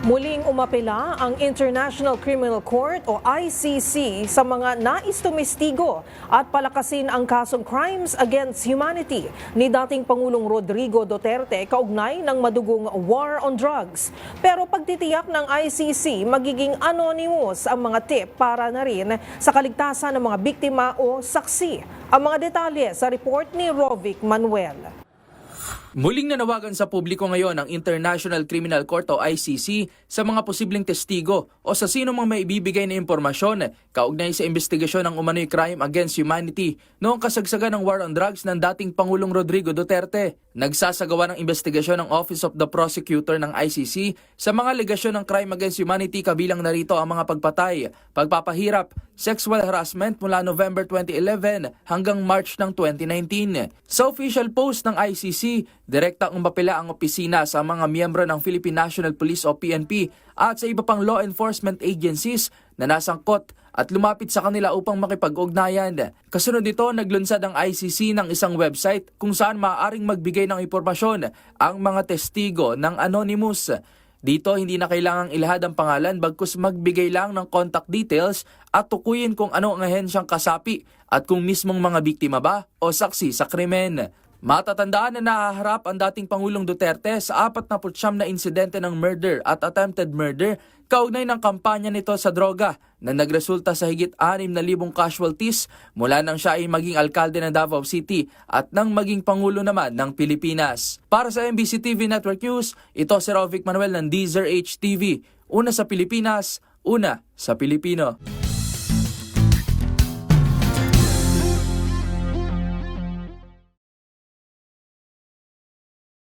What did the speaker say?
Muling umapela ang International Criminal Court o ICC sa mga nais tumistigo at palakasin ang kasong crimes against humanity ni dating Pangulong Rodrigo Duterte kaugnay ng madugong war on drugs. Pero pagtitiyak ng ICC, magiging anonymous ang mga tip para na rin sa kaligtasan ng mga biktima o saksi. Ang mga detalye sa report ni Rovic Manuel. Muling nanawagan sa publiko ngayon ang International Criminal Court o ICC sa mga posibleng testigo o sa sino mang may ibibigay na impormasyon kaugnay sa investigasyon ng umano'y crime against humanity noong kasagsagan ng war on drugs ng dating Pangulong Rodrigo Duterte. Nagsasagawa ng investigasyon ng Office of the Prosecutor ng ICC sa mga alegasyon ng crime against humanity, kabilang narito ang mga pagpatay, pagpapahirap, sexual harassment mula November 2011 hanggang March ng 2019. Sa official post ng ICC, direktang umapela ang opisina sa mga miyembro ng Philippine National Police o PNP at sa iba pang law enforcement agencies na nasangkot at lumapit sa kanila upang makipag-ugnayan. Kasunod nito, naglunsad ang ICC ng isang website kung saan maaaring magbigay ng impormasyon ang mga testigo ng anonymous. Dito, hindi na kailangang ilahad ang pangalan bagkus magbigay lang ng contact details at tukuyin kung ano ang ahensyang kasapi at kung mismong mga biktima ba o saksi sa krimen. Matatandaan na nahaharap ang dating Pangulong Duterte sa 49 na insidente ng murder at attempted murder kaugnay ng kampanya nito sa droga na nagresulta sa higit 6,000 casualties mula nang siya ay maging alkalde ng Davao City at nang maging Pangulo naman ng Pilipinas. Para sa MBC TV Network News, ito si Rovic Manuel ng DZRH TV. Una sa Pilipinas, una sa Pilipino.